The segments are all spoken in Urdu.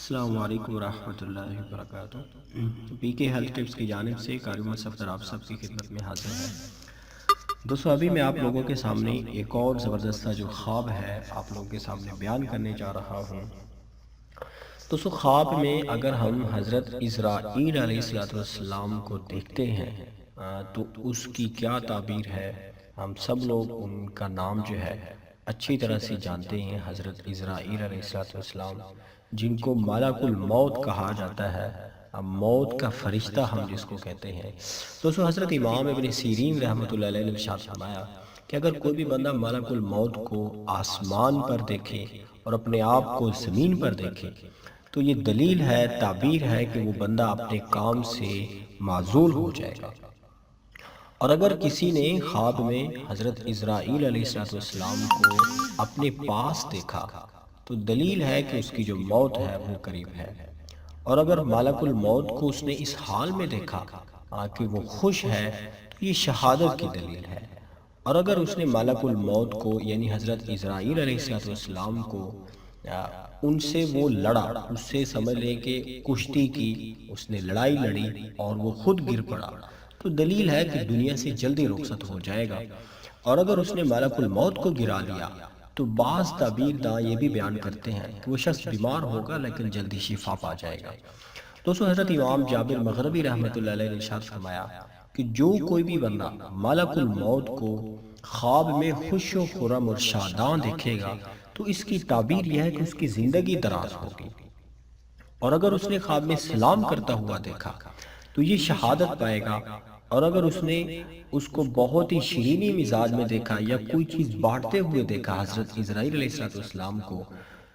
السلام علیکم ورحمۃ اللہ وبرکاتہ۔ پی کے ہیلتھ ٹپس کی جانب سے قاری صفدر آپ سب کی خدمت میں حاضر ہے۔ دوستو ابھی میں آپ لوگوں کے سامنے ایک اور زبردست جو خواب ہے آپ لوگوں کے سامنے بیان کرنے جا رہا ہوں۔ دوستو خواب میں اگر ہم حضرت عزرائیل علیہ السلام کو دیکھتے ہیں تو اس کی کیا تعبیر ہے، ہم سب لوگ ان کا نام جو ہے اچھی طرح سے جانتے ہیں، حضرت عزرائیل علیہ السلام جن کو ملک الموت کہا جاتا ہے، موت کا فرشتہ ہم جس کو کہتے ہیں۔ دوستو حضرت امام ابن سیرین رحمۃ اللہ علیہ نے ارشاد فرمایا کہ اگر کوئی بھی بندہ ملک الموت کو آسمان پر دیکھے اور اپنے آپ کو زمین پر دیکھے تو یہ دلیل ہے، تعبیر ہے کہ وہ بندہ اپنے کام سے معزول ہو جائے گا۔ اور اگر کسی نے خواب میں حضرت عزرائیل علیہ السلام کو اپنے پاس دیکھا تو دلیل ہے کہ اس کی جو موت ہے وہ قریب ہے۔ اور اگر ملک الموت کو اس نے اس حال میں دیکھا کہ وہ خوش ہے تو یہ شہادت کی دلیل ہے۔ اور اگر اس نے ملک الموت کو یعنی حضرت عزرائیل علیہ السلام کو ان سے وہ لڑا، اس سے سمجھ لیں کہ کشتی کی، اس نے لڑائی لڑی اور وہ خود گر پڑا تو دلیل ہے کہ دنیا سے جلدی رخصت ہو جائے گا۔ اور اگر اس نے ملک الموت کو گرا دیا تو بعض تعبیر داں یہ بھی بیان کرتے ہیں کہ وہ شخص بیمار ہوگا لیکن جلدی شفا پا جائے گا۔ دوستو حضرت امام جابر مغربی رحمۃ اللہ علیہ نے ارشاد فرمایا کہ جو کوئی بھی بندہ ملک الموت کو خواب میں خوش و خرم اور شاداں دیکھے گا تو اس کی تعبیر یہ ہے کہ اس کی زندگی دراز ہوگی۔ اور اگر اس نے خواب میں سلام کرتا ہوا دیکھا تو یہ شہادت پائے گا۔ اور اگر اس نے اس کو بہت ہی شیرینی مزاج میں دیکھا یا کوئی چیز بانٹتے ہوئے دیکھا حضرت عزرائیل علیہ السلام کو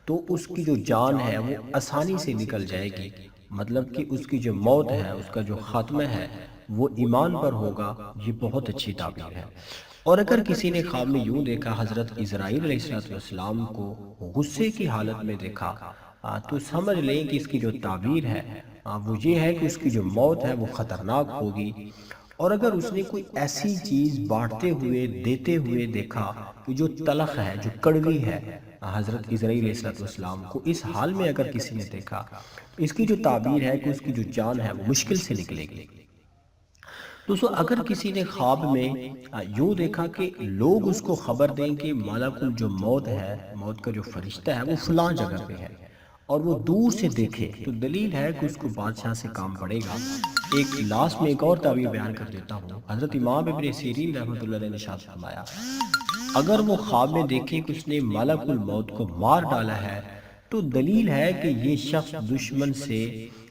تو اس کی جو جان ہے وہ آسانی سے نکل جائے گی، مطلب کہ اس کی جو موت ہے، اس کا جو خاتمہ ہے وہ ایمان پر ہوگا۔ یہ بہت اچھی تعبیر ہے۔ اور اگر کسی نے خواب میں یوں دیکھا حضرت عزرائیل علیہ السلام کو غصے کی حالت میں دیکھا تو سمجھ لیں کہ اس کی جو تعبیر ہے وہ یہ ہے کہ اس کی جو موت ہے وہ خطرناک ہوگی۔ اور اگر اس نے کوئی ایسی چیز بانٹتے ہوئے دیتے ہوئے دیکھا کہ جو تلخ ہے، جو کڑوی ہے، حضرت عزرائیل علیہ السلام کو اس حال میں اگر کسی نے دیکھا تو اس کی جو تعبیر ہے کہ اس کی جو جان ہے وہ مشکل سے نکلے گی۔ دوستو اگر کسی نے خواب میں یوں دیکھا کہ لوگ اس کو خبر دیں کہ ملک جو موت ہے، موت کا جو فرشتہ ہے وہ فلاں جگہ پہ ہے اور وہ دور سے دیکھے تو دلیل ہے کہ اس کو بادشاہ سے کام پڑے گا۔ ایک لاسٹ میں ایک اور تعبیر بیان کر دیتا ہوں۔ حضرت امام ابن سیرین رحمۃ اللہ علیہ نے ارشاد فرمایا اگر وہ خواب میں دیکھے کہ اس نے ملک الموت کو مار ڈالا ہے تو دلیل ہے کہ یہ شخص دشمن سے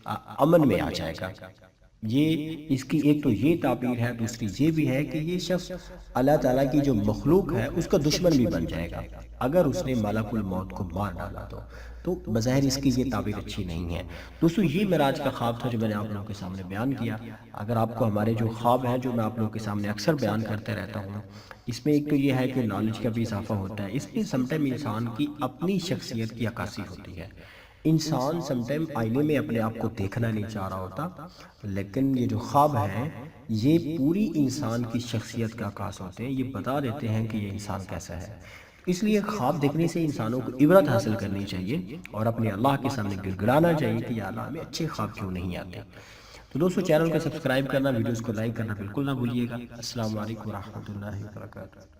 امن میں آ جائے گا۔ یہ اس کی ایک تو یہ تعبیر ہے، دوسری یہ بھی ہے کہ یہ شخص اللہ تعالیٰ کی جو مخلوق ہے اس کا دشمن بھی بن جائے گا اگر اس نے ملک الموت کو مار ڈالا تو بظاہر اس کی یہ تعبیر اچھی نہیں ہے۔ دوستو یہ معراج کا خواب تھا جو میں نے آپ لوگوں کے سامنے بیان کیا۔ اگر آپ کو ہمارے جو خواب ہیں جو میں آپ لوگوں کے سامنے اکثر بیان کرتے رہتا ہوں، اس میں ایک تو یہ ہے کہ نالج کا بھی اضافہ ہوتا ہے، اس میں سم ٹائم انسان کی اپنی شخصیت کی عکاسی ہوتی ہے۔ انسان سم ٹائم آئینے میں اپنے آپ کو دیکھنا نہیں چاہ رہا ہوتا، لیکن یہ جو خواب ہیں یہ پوری انسان کی شخصیت کا عکاس ہوتے ہیں، یہ بتا دیتے ہیں کہ یہ انسان کیسا ہے۔ اس لیے خواب دیکھنے سے انسانوں کو عبرت حاصل کرنی چاہیے اور اپنے اللہ کے سامنے گڑگڑانا چاہیے کہ یا اللہ ہمیں اچھے خواب کیوں نہیں آتے۔ تو دوستو چینل کو سبسکرائب کرنا، ویڈیوز کو لائک کرنا بالکل نہ بھولیے گا۔ السلام علیکم ورحمۃ اللہ وبرکاتہ۔